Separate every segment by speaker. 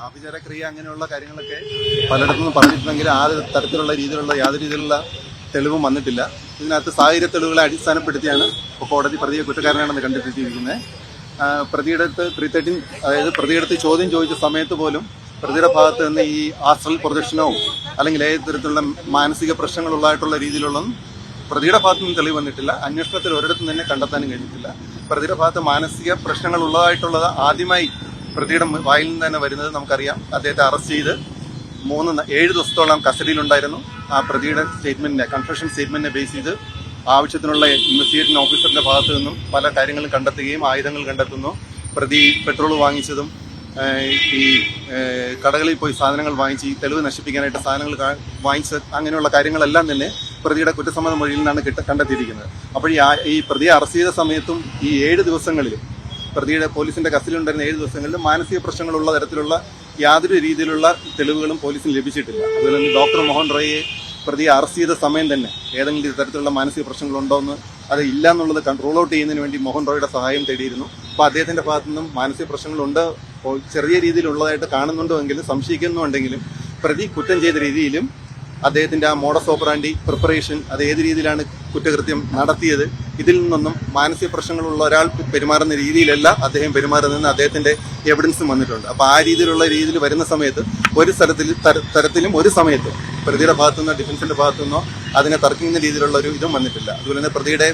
Speaker 1: ആഭിചാരക്രിയ അങ്ങനെയുള്ള കാര്യങ്ങളൊക്കെ പലയിടത്തുനിന്നും പറഞ്ഞിട്ടുണ്ടെങ്കിൽ ആ തരത്തിലുള്ള യാതൊരു രീതിയിലുള്ള തെളിവും വന്നിട്ടില്ല. ഇതിനകത്ത് സാഹചര്യ തെളിവുകളെ അടിസ്ഥാനപ്പെടുത്തിയാണ് കോടതി പ്രതിയെ കുറ്റക്കാരനാണെന്ന് കണ്ടെത്തിയിരിക്കുന്നത്. പ്രതിയുടെ 313 അതായത് പ്രതിയെടുത്ത് ചോദ്യം ചോദിച്ച സമയത്ത് പോലും പ്രതിയുടെ ഭാഗത്ത് നിന്ന് ഈ ആസ്ട്രൽ പ്രൊജക്ഷനോ അല്ലെങ്കിൽ ഏത് തരത്തിലുള്ള മാനസിക പ്രശ്നങ്ങളുള്ളതായിട്ടുള്ള രീതിയിലുള്ളതും പ്രതിയുടെ ഭാഗത്തു നിന്ന് തെളിവ് വന്നിട്ടില്ല. അന്വേഷണത്തിൽ ഒരിടത്തും തന്നെ കണ്ടെത്താനും കഴിഞ്ഞിട്ടില്ല. പ്രതിയുടെ ഭാഗത്ത് മാനസിക പ്രശ്നങ്ങൾ ഉള്ളതായിട്ടുള്ളത് ആദ്യമായി പ്രതിയുടെ വായിൽ നിന്ന് തന്നെ വരുന്നത് നമുക്കറിയാം. അദ്ദേഹത്തെ അറസ്റ്റ് ചെയ്ത് 7 ദിവസത്തോളം കസ്റ്റഡിയിലുണ്ടായിരുന്നു. ആ പ്രതിയുടെ കൺഫെഷൻ സ്റ്റേറ്റ്മെന്റിനെ ബേസ് ചെയ്ത് ആവശ്യത്തിനുള്ള ഇൻവെസ്റ്റിഗേറ്റിംഗ് ഓഫീസറിന്റെ ഭാഗത്തു നിന്നും പല കാര്യങ്ങളും കണ്ടെത്തുകയും ആയുധങ്ങൾ കണ്ടെത്തുന്നു. പ്രതി പെട്രോൾ വാങ്ങിച്ചതും ഈ കടകളിൽ പോയി സാധനങ്ങൾ വാങ്ങിച്ച് ഈ തെളിവ് നശിപ്പിക്കാനായിട്ട് സാധനങ്ങൾ വാങ്ങിച്ച അങ്ങനെയുള്ള കാര്യങ്ങളെല്ലാം തന്നെ പ്രതിയുടെ കുറ്റസമ്മത മൊഴിയിൽ നിന്നാണ് കണ്ടെത്തിയിരിക്കുന്നത്. അപ്പോൾ ഈ പ്രതിയെ അറസ്റ്റ് ചെയ്ത സമയത്തും ഈ 7 ദിവസങ്ങളിലും പ്രതിയുടെ പോലീസിന്റെ കസ്റ്റഡിയിലുണ്ടായിരുന്ന 7 ദിവസങ്ങളിലും മാനസിക പ്രശ്നങ്ങളുള്ള തരത്തിലുള്ള യാതൊരു രീതിയിലുള്ള തെളിവുകളും പോലീസിന് ലഭിച്ചിട്ടില്ല. അതുപോലെ തന്നെ ഡോക്ടർ മോഹൻ റോയിയെ പ്രതിയെ അറസ്റ്റ് ചെയ്ത സമയം തന്നെ ഏതെങ്കിലും തരത്തിലുള്ള മാനസിക പ്രശ്നങ്ങളുണ്ടോ എന്ന് അത് ഇല്ല എന്നുള്ളത് റൂൾ ഔട്ട് ചെയ്യുന്നതിന് വേണ്ടി മോഹൻ റോയിയുടെ സഹായം തേടിയിരുന്നു. അപ്പോൾ അദ്ദേഹത്തിന്റെ ഭാഗത്തു നിന്നും മാനസിക പ്രശ്നങ്ങളുണ്ട് ചെറിയ രീതിയിലുള്ളതായിട്ട് കാണുന്നുണ്ടോ എങ്കിലും സംശയിക്കുന്നുണ്ടെങ്കിലും പ്രതി കുറ്റം ചെയ്ത രീതിയിലും അദ്ദേഹത്തിന്റെ ആ മോഡസ് ഓപ്പറാൻഡി പ്രിപ്പറേഷൻ അത് ഏത് രീതിയിലാണ് കുറ്റകൃത്യം നടത്തിയത് ഇതിൽ നിന്നൊന്നും മാനസിക പ്രശ്നങ്ങളുള്ള ഒരാൾ പെരുമാറുന്ന രീതിയിലല്ല അദ്ദേഹം പെരുമാറുന്നതെന്ന് അദ്ദേഹത്തിന്റെ എവിഡൻസും വന്നിട്ടുണ്ട്. അപ്പോൾ ആ രീതിയിൽ വരുന്ന സമയത്ത് ഒരു തരത്തിലും ഒരു സമയത്ത് പ്രതിയുടെ ഭാഗത്തുനിന്നോ ഡിഫൻസിന്റെ ഭാഗത്തുനിന്നോ അതിനെ തർക്കിക്കുന്ന രീതിയിലുള്ള ഒരു ഇതും വന്നിട്ടില്ല. അതുപോലെ തന്നെ പ്രതിയുടെ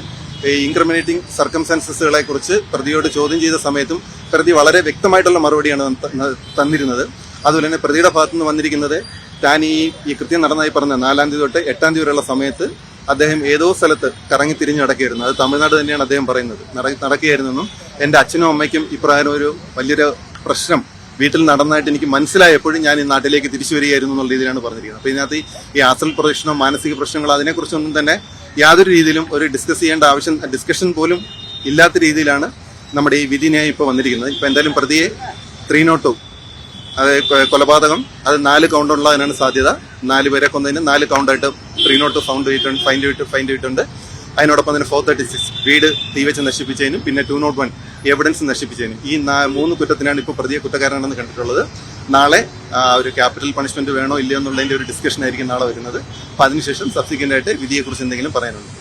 Speaker 1: ഇൻക്രിമിനേറ്റിംഗ് സർക്കംസ്റ്റാൻസസുകളെ കുറിച്ച് പ്രതിയോട് ചോദ്യം ചെയ്ത സമയത്തും പ്രതി വളരെ വ്യക്തമായിട്ടുള്ള മറുപടിയാണ് തന്നിരുന്നത്. അതുപോലെ തന്നെ പ്രതിയുടെ ഭാഗത്തുനിന്ന് വന്നിരിക്കുന്നത് താൻ ഈ കൃത്യം നടന്നതായി പറഞ്ഞ 4-ാം തീയതി തൊട്ട് 8-ാം തീയതി വരെയുള്ള സമയത്ത് അദ്ദേഹം ഏതോ സ്ഥലത്ത് കറങ്ങി തിരിഞ്ഞു നടക്കുകയായിരുന്നു. അത് തമിഴ്നാട് തന്നെയാണ് അദ്ദേഹം പറയുന്നത്. നടക്കുകയായിരുന്നെന്നും എൻ്റെ അച്ഛനും അമ്മയ്ക്കും ഇപ്രകാരം ഒരു വലിയൊരു പ്രശ്നം വീട്ടിൽ നടന്നതായിട്ട് എനിക്ക് മനസ്സിലായപ്പോഴും ഞാൻ ഈ നാട്ടിലേക്ക് തിരിച്ചു വരികയായിരുന്നു എന്നുള്ള രീതിയിലാണ് പറഞ്ഞിരിക്കുന്നത്. അപ്പോൾ ഇതിനകത്ത് ഈ ആസ്ട്രൽ പ്രൊജക്ഷനോ മാനസിക പ്രശ്നങ്ങളോ അതിനെക്കുറിച്ചൊന്നും തന്നെ യാതൊരു രീതിയിലും ഒരു ഡിസ്കഷൻ പോലും ഇല്ലാത്ത രീതിയിലാണ് നമ്മുടെ ഈ വിധിന്യായം ഇപ്പോൾ വന്നിരിക്കുന്നത്. ഇപ്പോൾ എന്തായാലും പ്രതിയെ 302 അതായത് കൊലപാതകം അത് 4 കൗണ്ടുള്ളതിനാണ് സാധ്യത. 4 പേരെ കൊന്നതിന് 4 കൗണ്ടായിട്ട് 302 ഫൈൻ ചെയ്തിട്ടുണ്ട്. അതിനോടൊപ്പം തന്നെ 436 വീട് തീവച്ച് നശിപ്പിച്ചതിനും പിന്നെ 201 എവിഡൻസ് നശിപ്പിച്ചതിനും ഈ 3 കുറ്റത്തിനാണ് ഇപ്പോൾ പ്രതിയെ കുറ്റക്കാരനാണെന്ന് കണ്ടിട്ടുള്ളത്. നാളെ ഒരു ക്യാപിറ്റൽ പണിഷ്മെന്റ് വേണോ ഇല്ലയോ എന്നുള്ളതിന്റെ ഒരു ഡിസ്കഷൻ ആയിരിക്കും നാളെ വരുന്നത്. അപ്പൊ അതിനുശേഷം സബ്സിക്വന്റ് ആയിട്ട് വിധിയെക്കുറിച്ച് എന്തെങ്കിലും പറയാനുണ്ട്.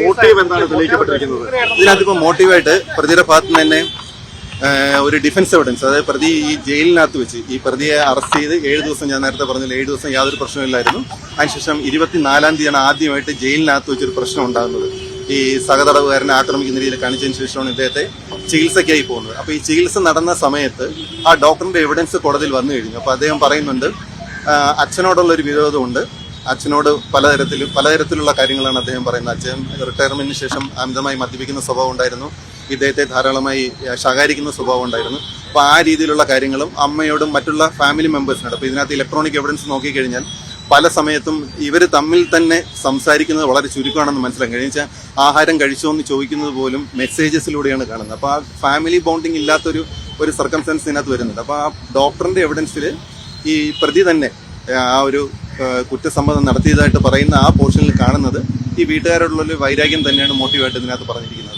Speaker 1: മോട്ടീവ് എന്താണ് തെളിയിക്കപ്പെട്ടിരിക്കുന്നത്? ഇതിനകത്ത് ഇപ്പോൾ മോട്ടീവായിട്ട് പ്രതിയുടെ ഭാഗത്ത് നിന്ന് തന്നെ ഒരു ഡിഫൻസ് എവിഡൻസ്, അതായത് പ്രതി ഈ ജയിലിനകത്ത് വെച്ച് ഈ പ്രതിയെ അറസ്റ്റ് ചെയ്ത് 7 ദിവസം ഞാൻ നേരത്തെ പറഞ്ഞില്ല 7 ദിവസം യാതൊരു പ്രശ്നമില്ലായിരുന്നു. അതിനുശേഷം 24-ാം തീയതിയാണ് ആദ്യമായിട്ട് ജയിലിനകത്ത് വെച്ചൊരു പ്രശ്നം ഉണ്ടാകുന്നത്. ഈ സഹതടവുകാരനെ ആക്രമിക്കുന്ന രീതിയിൽ കാണിച്ചതിന് ശേഷമാണ് ഇദ്ദേഹത്തെ ചികിത്സയ്ക്കായി പോകുന്നത്. അപ്പോൾ ഈ ചികിത്സ നടന്ന സമയത്ത് ആ ഡോക്ടറിന്റെ എവിഡൻസ് കോടതിയിൽ വന്നു കഴിഞ്ഞു. അപ്പോൾ അദ്ദേഹം പറയുന്നുണ്ട് അച്ഛനോടുള്ളൊരു വിരോധമുണ്ട്. അച്ഛനോട് പലതരത്തിലുള്ള കാര്യങ്ങളാണ് അദ്ദേഹം പറയുന്നത്. അച്ഛൻ റിട്ടയർമെന്റിന് ശേഷം അമിതമായി മദ്യപിക്കുന്ന സ്വഭാവം ഉണ്ടായിരുന്നു. ഇദ്ദേഹത്തെ ധാരാളമായി ശകാരിക്കുന്ന സ്വഭാവം ഉണ്ടായിരുന്നു. അപ്പോൾ ആ രീതിയിലുള്ള കാര്യങ്ങളും അമ്മയോടും മറ്റുള്ള ഫാമിലി മെമ്പേഴ്സിനോട്. അപ്പോൾ ഇതിനകത്ത് ഇലക്ട്രോണിക് എവിഡൻസ് നോക്കിക്കഴിഞ്ഞാൽ പല സമയത്തും ഇവർ തമ്മിൽ തന്നെ സംസാരിക്കുന്നത് വളരെ ചുരുക്കമാണെന്ന് മനസ്സിലാക്കാൻ കഴിയും. വെച്ചാൽ ആഹാരം കഴിച്ചോ എന്ന് ചോദിക്കുന്നത് പോലും മെസ്സേജസിലൂടെയാണ് കാണുന്നത്. അപ്പോൾ ആ ഫാമിലി ബോണ്ടിങ് ഇല്ലാത്തൊരു സർക്കംസ്റ്റൻസ് ഇതിനകത്ത് വരുന്നുണ്ട്. അപ്പോൾ ആ ഡോക്ടറിന്റെ എവിഡൻസിൽ ഈ പ്രതി തന്നെ ആ ഒരു കുറ്റസമ്മതം നടത്തിയതായിട്ട് പറയുന്ന ആ പോർഷനിൽ കാണുന്നത് ഈ വീട്ടുകാരോടുള്ള വൈരാഗ്യം തന്നെയാണ് മോട്ടീവായിട്ട് ഇതിനകത്ത് പറഞ്ഞിരിക്കുന്നത്.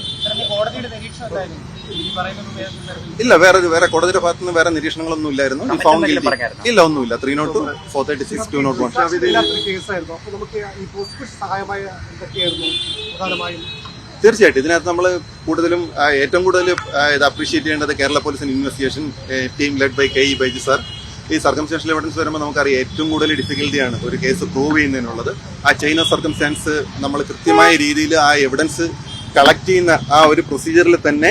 Speaker 1: ഇല്ല, വേറെ കോടതിയുടെ ഭാഗത്തുനിന്ന് വേറെ നിരീക്ഷണങ്ങളൊന്നും ഇല്ലായിരുന്നു. ഈ ഫൗണ്ട് ഇല്ല, ഒന്നുമില്ല. 302, 436, 201. തീർച്ചയായിട്ടും ഇതിനകത്ത് നമ്മൾ ഏറ്റവും കൂടുതൽ ഇത് അപ്രീഷിയേറ്റ് ചെയ്യേണ്ടത് കേരള പോലീസിന്റെ investigation team led by KE Baiju sir. ഈ സർക്കംസ്റ്റാൻഷ്യൽ എവിഡൻസ് വരുമ്പോൾ നമുക്കറിയാം ഏറ്റവും കൂടുതൽ ഡിഫിക്കൽട്ടിയാണ് ഒരു കേസ് പ്രൂവ് ചെയ്യുന്നതിനുള്ളത്. ആ ചെയിൻ ഓഫ് സർക്കംസ്റ്റാൻസ് നമ്മൾ കൃത്യമായ രീതിയിൽ ആ എവിഡൻസ് കളക്ട് ചെയ്യുന്ന ആ ഒരു പ്രൊസീജിയറിൽ തന്നെ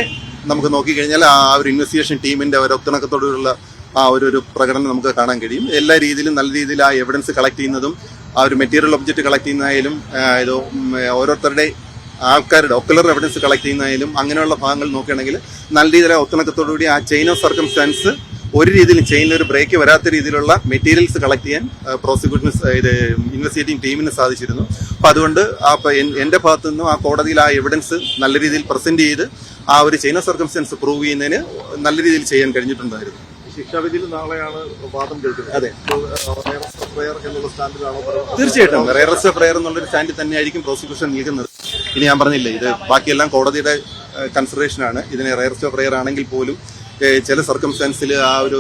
Speaker 1: നമുക്ക് നോക്കിക്കഴിഞ്ഞാൽ ആ ഒരു ഇൻവെസ്റ്റിഗേഷൻ ടീമിന്റെ ഒരു ഒത്തിണക്കത്തോടുള്ള ആ ഒരു പ്രകടനം നമുക്ക് കാണാൻ കഴിയും. എല്ലാ രീതിയിലും നല്ല രീതിയിൽ ആ എവിഡൻസ് കളക്ട് ചെയ്യുന്നതും ആ ഒരു മെറ്റീരിയൽ ഒബ്ജക്റ്റ് കളക്ട് ചെയ്യുന്നതായാലും ഓരോരുത്തരുടെ ആൾക്കാരുടെ ഒക്കുലർ എവിഡൻസ് കളക്ട് ചെയ്യുന്നതായാലും അങ്ങനെയുള്ള ഭാഗങ്ങൾ നോക്കുകയാണെങ്കിൽ നല്ല രീതിയിൽ ഒത്തിണക്കത്തോടുകൂടി ആ ചെയിൻ ഓഫ് സർക്കംസ്റ്റാൻസ് ഒരു രീതിയിലും ചെയിനിലൊരു ബ്രേക്ക് വരാത്ത രീതിയിലുള്ള മെറ്റീരിയൽസ് കളക്ട് ചെയ്യാൻ പ്രോസിക്യൂഷന് ഇൻവെസ്റ്റിഗേറ്റിംഗ് ടീമിന് സാധിച്ചിരുന്നു. അപ്പോൾ അതുകൊണ്ട് എൻ്റെ ഭാഗത്തു നിന്നും ആ കോടതിയിൽ ആ എവിഡൻസ് നല്ല രീതിയിൽ പ്രസന്റ് ചെയ്ത് ആ ഒരു ചെയിൻ ഓഫ് സർക്കംസ്റ്റൻസ് പ്രൂവ് ചെയ്യുന്നതിന് നല്ല രീതിയിൽ ചെയ്യാൻ കഴിഞ്ഞിട്ടുണ്ടായിരുന്നു.
Speaker 2: ശിക്ഷാവിധിയിൽ നാളെയാണ് വാദം കേൾക്കുന്നത്.
Speaker 1: അതെ,
Speaker 2: എന്നുള്ള സ്റ്റാൻഡിലാണോ?
Speaker 1: തീർച്ചയായിട്ടും റെയറസ്റ്റ് ഓഫ് റെയർ എന്നുള്ളൊരു സ്റ്റാൻഡിൽ തന്നെയായിരിക്കും പ്രോസിക്യൂഷൻ നിൽക്കുന്നത്. ഇനി ഞാൻ പറഞ്ഞില്ലേ, ഇത് ബാക്കിയെല്ലാം കോടതിയുടെ കൺസിഡറേഷനാണ്. ഇതിനെ റെയറസ്റ്റ് ഓഫ് റെയർ ആണെങ്കിൽ പോലും ചില സർക്കംസ്റ്റാൻസിൽ ആ ഒരു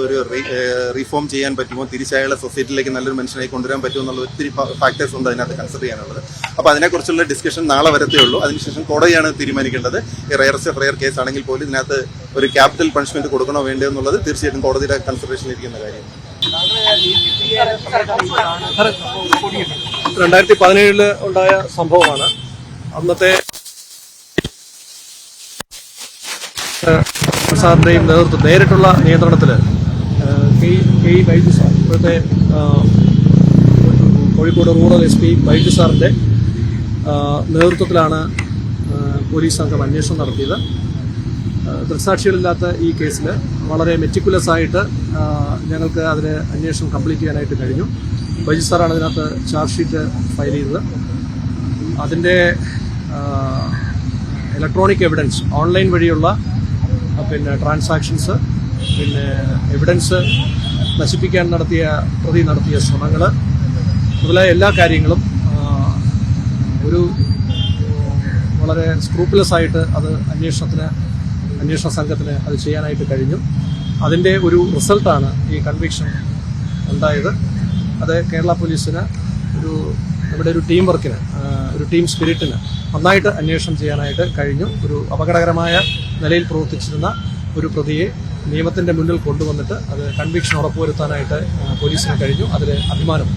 Speaker 1: റീഫോം ചെയ്യാൻ പറ്റുമോ, തിരിച്ചയാളെ സൊസൈറ്റിയിലേക്ക് നല്ലൊരു മനുഷ്യനായി കൊണ്ടുവരാൻ പറ്റുമോ എന്നുള്ള ഒത്തിരി ഫാക്ടേഴ്സ് ഉണ്ട് അതിനകത്ത് കൺസിഡർ ചെയ്യാനുള്ളത്. അപ്പോൾ അതിനെക്കുറിച്ചുള്ള ഡിസ്കഷൻ നാളെ വരത്തേ ഉള്ളൂ. അതിനുശേഷം കോടതിയാണ് തീരുമാനിക്കേണ്ടത്. ഈ റെയർസ്റ്റ് ഓഫ് റെയർ കേസ് ആണെങ്കിൽ പോലും ഇതിനകത്ത് ഒരു ക്യാപിറ്റൽ പണിഷ്മെന്റ് കൊടുക്കണോ വേണ്ടയോ എന്നുള്ളത് തീർച്ചയായിട്ടും കോടതിയുടെ കൺസിഡറേഷനിലിരിക്കുന്ന കാര്യം.
Speaker 3: 2017 ഉണ്ടായ സംഭവമാണ്. അന്നത്തെ സാറിന്റെയും നേതൃത്വം നേരിട്ടുള്ള നിയന്ത്രണത്തിൽ കെ ബൈജു സാർ, ഇപ്പോഴത്തെ കോഴിക്കോട് റൂറൽ SP ബൈജു സാറിന്റെ നേതൃത്വത്തിലാണ് പോലീസ് സംഘം അന്വേഷണം നടത്തിയത്. ദൃക്സാക്ഷികളില്ലാത്ത ഈ കേസിൽ വളരെ മെറ്റിക്കുലസ് ആയിട്ട് ഞങ്ങൾക്ക് അതിന് അന്വേഷണം കംപ്ലീറ്റ് ചെയ്യാനായിട്ട് കഴിഞ്ഞു. ബൈജു സാറാണ് അതിനകത്ത് ചാർജ് ഷീറ്റ് ഫയൽ ചെയ്തത്. അതിൻ്റെ ഇലക്ട്രോണിക് എവിഡൻസ്, ഓൺലൈൻ വഴിയുള്ള ട്രാൻസാക്ഷൻസ്, എവിഡൻസ് നശിപ്പിക്കാൻ പ്രതി നടത്തിയ ശ്രമങ്ങൾ മുതലായ എല്ലാ കാര്യങ്ങളും ഒരു വളരെ സ്ക്രൂപ്പുലസ് ആയിട്ട് അത് അന്വേഷണ സംഘത്തിന് അത് ചെയ്യാനായിട്ട് കഴിഞ്ഞു. അതിൻ്റെ ഒരു റിസൾട്ടാണ് ഈ കൺവിക്ഷൻ ഉണ്ടായത്. അത് കേരള പോലീസിന് നമ്മുടെ ഒരു ടീം വർക്കിന്, ഒരു ടീം സ്പിരിറ്റിന് നന്നായിട്ട് അന്വേഷണം ചെയ്യാനായിട്ട് കഴിഞ്ഞു. ഒരു അപകടകരമായ നിലയിൽ പ്രവർത്തിച്ചിരുന്ന ഒരു പ്രതിയെ നിയമത്തിൻ്റെ മുന്നിൽ കൊണ്ടുവന്നിട്ട് അത് കൺവിക്ഷൻ ഉറപ്പുവരുത്താനായിട്ട് പോലീസിന് കഴിഞ്ഞു. അതിൽ അഭിമാനം